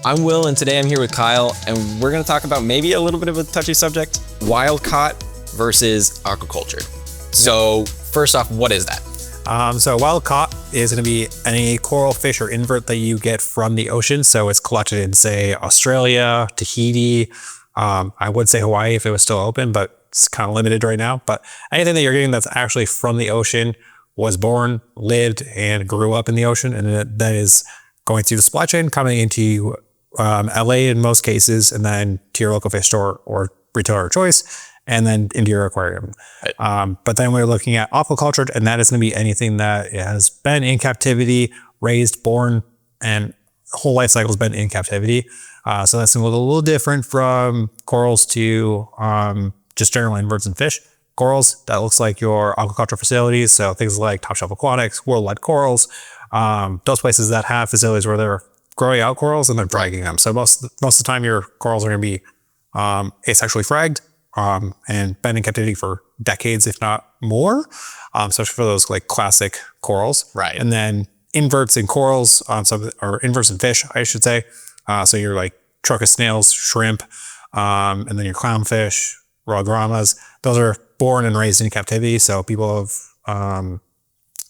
I'm Will, and today I'm here with Kyle, and we're going to talk about maybe a little bit of a touchy subject, wild caught versus aquacultured. So first off, what is that? So wild caught is going to be any coral, fish, or invert that you get from the ocean. So it's collected in, say, Australia, Tahiti. I would say Hawaii if it was still open, but it's kind of limited right now. But anything that you're getting that's actually from the ocean, was born, lived, and grew up in the ocean, and that is going through the supply chain, coming into LA in most cases, and then to your local fish store or retailer of choice, and then into your aquarium. Right. But then we're looking at aquacultured, and that is going to be anything that has been in captivity, raised, born, and whole life cycle has been in captivity. So that's a little different from corals to just general inverts and fish. Corals, that looks like your aquaculture facilities. So things like Top Shelf Aquatics, Worldwide Corals, those places that have facilities where they're growing out corals and they're dragging them. So most of the time your corals are going to be asexually fragged and been in captivity for decades, if not more, especially for those like classic corals. Right. And then inverts in corals, or inverts in fish, I should say. So you're like trochus snails, shrimp, and then your clownfish, raw grommas. Those are born and raised in captivity. So people have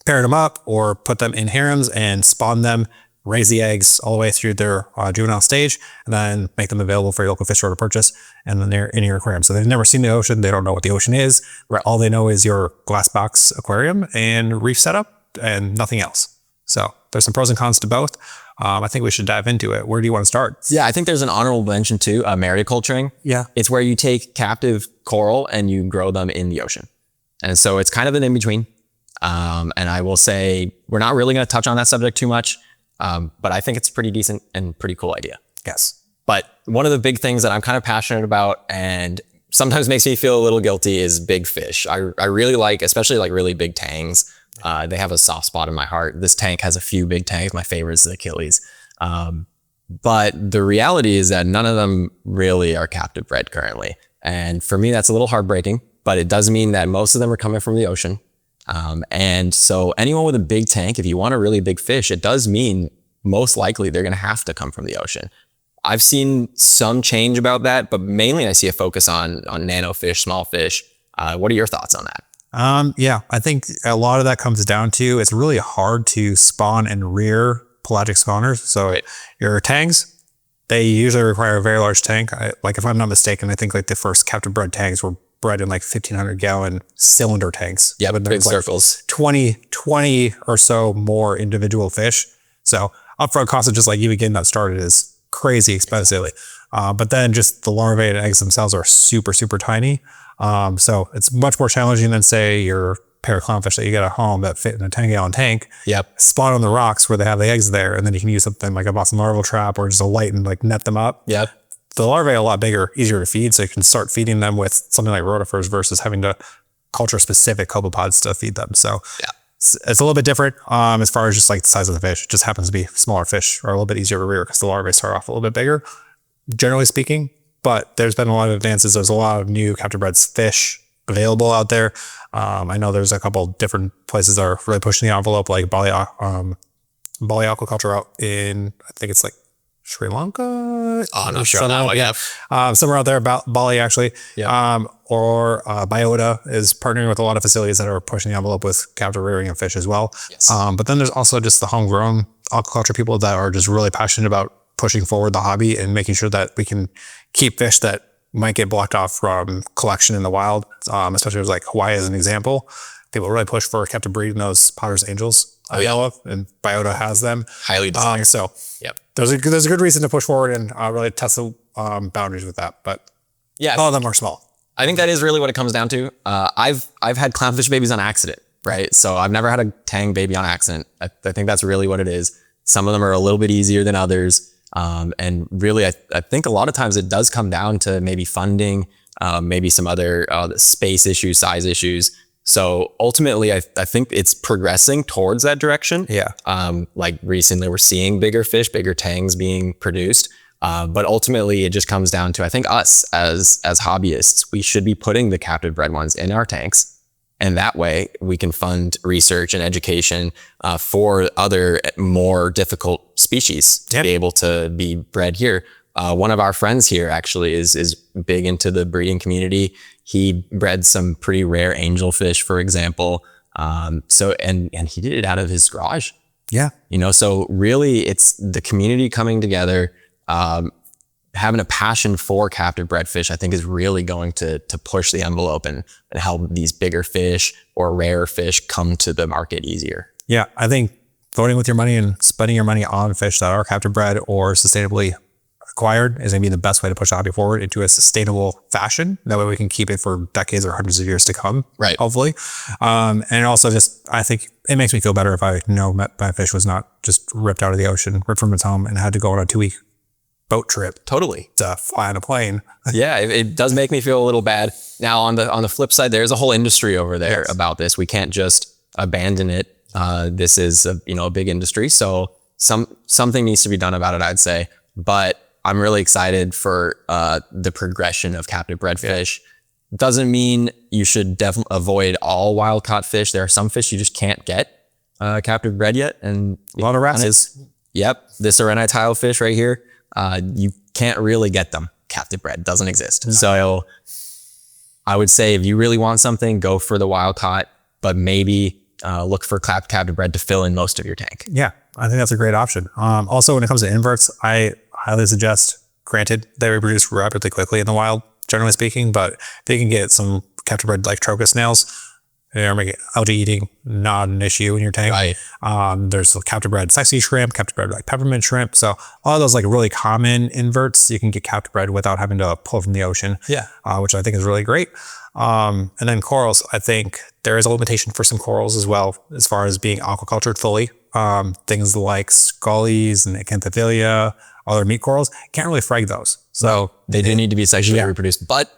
paired them up or put them in harems and spawn them, raise the eggs all the way through their juvenile stage, and then make them available for your local fish store to purchase. And then they're in your aquarium. So they've never seen the ocean. They don't know what the ocean is. Right. All they know is your glass box aquarium and reef setup and nothing else. So there's some pros and cons to both. I think we should dive into it. Where do you want to start? Yeah, I think there's an honorable mention too, mariculturing. Yeah. It's where you take captive coral and you grow them in the ocean. And so it's kind of an in-between. And I will say, we're not really going to touch on that subject too much, but I think it's pretty decent and pretty cool idea. Yes. But one of the big things that I'm kind of passionate about and sometimes makes me feel a little guilty is big fish. I really like, especially like really big tangs. They have a soft spot in my heart. This tank has a few big tanks. My favorite is the Achilles. But the reality is that none of them really are captive bred currently. And for me, that's a little heartbreaking, but it does mean that most of them are coming from the ocean. And so anyone with a big tank, if you want a really big fish, it does mean most likely they're going to have to come from the ocean. I've seen some change about that, but mainly I see a focus on nano fish, small fish. What are your thoughts on that? Yeah, I think a lot of that comes down to, it's really hard to spawn and rear pelagic spawners. So right. Your tangs, they usually require a very large tank. Like if I'm not mistaken, I think like the first captive bred tanks were bred in like 1,500 gallon cylinder tanks. Yeah, but big circles. 20 or so more individual fish. So upfront cost of just like even getting that started is crazy expensive. But then just the larvae and eggs themselves are super, super tiny. So it's much more challenging than say your pair of clownfish that you get at home that fit in a 10-gallon tank. Yep. Spawn on the rocks where they have the eggs there, and then you can use something like a Boston larval trap or just a light and like net them up. Yep. The larvae are a lot bigger, easier to feed, so you can start feeding them with something like rotifers versus having to culture specific copepods to feed them. So yeah. It's a little bit different as far as just like the size of the fish. It just happens to be smaller fish are a little bit easier to rear because the larvae start off a little bit bigger, generally speaking. But there's been a lot of advances. There's a lot of new captive bred fish available out there. I know there's a couple different places that are really pushing the envelope, like Bali aquaculture out in, I think it's like Sri Lanka. Oh, I'm not sure on that one. Yeah. Somewhere out there about Bali actually. Yeah. Or Biota is partnering with a lot of facilities that are pushing the envelope with captive rearing of fish as well. Yes. But then there's also just the homegrown aquaculture people that are just really passionate about pushing forward the hobby and making sure that we can keep fish that might get blocked off from collection in the wild, especially like Hawaii as an example. People really push for captive breeding those Potter's Angels. And Biota has them. Highly desired. So yep. There's a good reason to push forward and really test the boundaries with that. But yeah, all of them are small. I think that is really what it comes down to. I've had clownfish babies on accident, right? So I've never had a tang baby on accident. I think that's really what it is. Some of them are a little bit easier than others. And really, I think a lot of times it does come down to maybe funding, maybe some other space issues, size issues. So ultimately, I think it's progressing towards that direction. Yeah. Like recently, we're seeing bigger fish, bigger tangs being produced. But ultimately, it just comes down to, I think us as hobbyists, we should be putting the captive bred ones in our tanks. And that way we can fund research and education for other more difficult species to be able to be bred here. One of our friends here actually is big into the breeding community. He bred some pretty rare angelfish, for example. So he did it out of his garage. Yeah. You know, so really it's the community coming together, having a passion for captive bred fish, I think is really going to push the envelope and help these bigger fish or rare fish come to the market easier. Yeah. I think voting with your money and spending your money on fish that are captive bred or sustainably acquired is going to be the best way to push the hobby forward into a sustainable fashion. That way we can keep it for decades or hundreds of years to come, right? Hopefully. And also just, I think it makes me feel better if I know my fish was not just ripped out of the ocean, ripped from its home and had to go on a 2-week boat trip. Totally. To fly on a plane. Yeah, it does make me feel a little bad. Now on the flip side, there's a whole industry over there about this. We can't just abandon it. This is a big industry. So something needs to be done about it, I'd say. But I'm really excited for the progression of captive bred fish. Doesn't mean you should definitely avoid all wild caught fish. There are some fish you just can't get captive bred yet. And a lot of wrasses. Yep. This Areni tile fish right here, you can't really get them captive bred. Doesn't exist. No. So I would say if you really want something, go for the wild caught, but maybe look for captive bred to fill in most of your tank. Yeah, I think that's a great option. Also, when it comes to inverts, I highly suggest, granted, they reproduce rapidly quickly in the wild, generally speaking, but they can get some captive bred like trochus snails. They're making algae eating not an issue in your tank. Right. There's captive bred sexy shrimp, captive bred like peppermint shrimp. So all of those like really common inverts, you can get captive bred without having to pull from the ocean. Yeah. Which I think is really great. And then corals, I think there is a limitation for some corals as well, as far as being aquacultured fully. Things like scullies and acanthophyllia, other meat corals, can't really frag those. So they do need to be sexually reproduced, but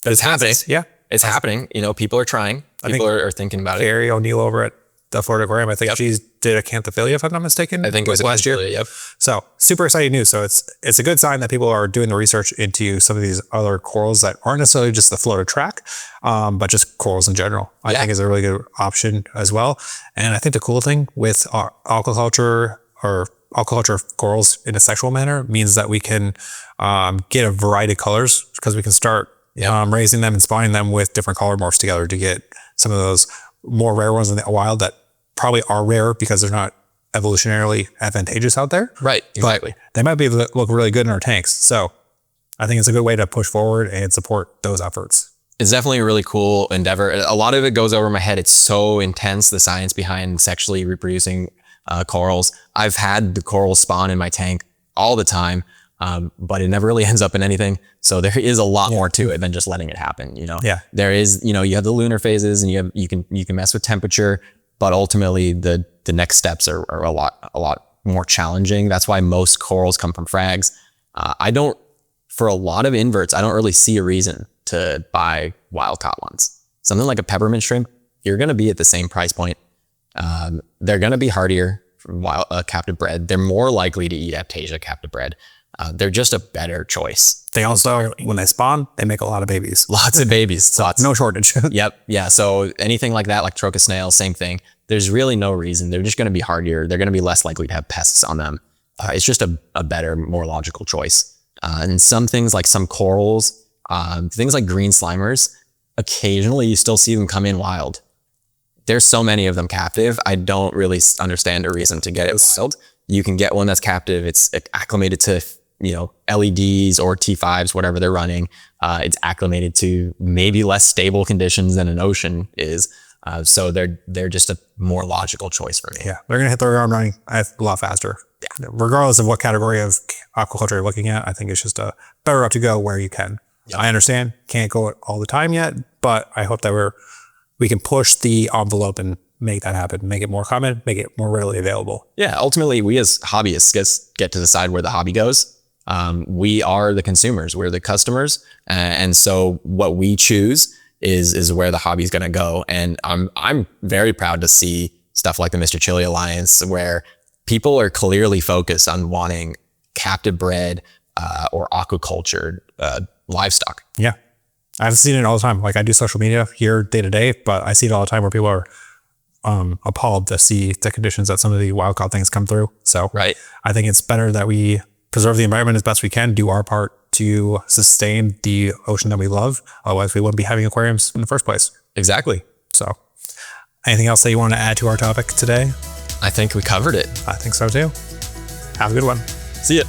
it's happening. Yeah. It's happening. People are trying. People are thinking about it. Carrie O'Neill over at the Florida Aquarium, I think she did acanthophyllia, if I'm not mistaken. I think it was last year. Yep. So super exciting news. So it's a good sign that people are doing the research into some of these other corals that aren't necessarily just the Florida track, but just corals in general. I think is a really good option as well. And I think the cool thing with our aquaculture or aquaculture of corals in a sexual manner means that we can get a variety of colors because we can start raising them and spawning them with different color morphs together to get some of those more rare ones in the wild that probably are rare because they're not evolutionarily advantageous out there. Right, exactly. But they might be look really good in our tanks. So I think it's a good way to push forward and support those efforts. It's definitely a really cool endeavor. A lot of it goes over my head. It's so intense, the science behind sexually reproducing corals. I've had the coral spawn in my tank all the time, but it never really ends up in anything. So there is a lot more to it than just letting it happen. There is, you have the lunar phases and you can mess with temperature, but ultimately the next steps are a lot more challenging. That's why most corals come from frags. For a lot of inverts, I don't really see a reason to buy wild caught ones. Something like a peppermint shrimp, you're going to be at the same price point. They're going to be hardier from wild captive bred. They're more likely to eat Aptasia captive bred. They're just a better choice. They also, when they spawn, they make a lot of babies. Lots of babies. No shortage. Yep. Yeah. So anything like that, like trochus snails, same thing. There's really no reason. They're just going to be hardier. They're going to be less likely to have pests on them. It's just a better, more logical choice. And some things like some corals, things like green slimers, occasionally you still see them come in wild. There's so many of them captive. I don't really understand a reason to get it wild. You can get one that's captive. It's acclimated to LEDs or T5s, whatever they're running. It's acclimated to maybe less stable conditions than an ocean is. So they're just a more logical choice for me. Yeah, they're going to hit the ground running a lot faster. Yeah. Regardless of what category of aquaculture you're looking at, I think it's just a better route to go where you can. Yep. I understand, can't go all the time yet, but I hope that we can push the envelope and make that happen, make it more common, make it more readily available. Yeah, ultimately, we as hobbyists get to decide where the hobby goes. We are the consumers, we're the customers. And so what we choose is where the hobby is going to go. And I'm very proud to see stuff like the Mr. Chili Alliance, where people are clearly focused on wanting captive bred or aquacultured livestock. Yeah. I've seen it all the time. Like I do social media here day to day, but I see it all the time where people are appalled to see the conditions that some of the wild caught things come through. So Right. I think it's better that we preserve the environment as best we can, do our part to sustain the ocean that we love. Otherwise, we wouldn't be having aquariums in the first place. Exactly. So anything else that you want to add to our topic today? I think we covered it. I think so too. Have a good one. See ya.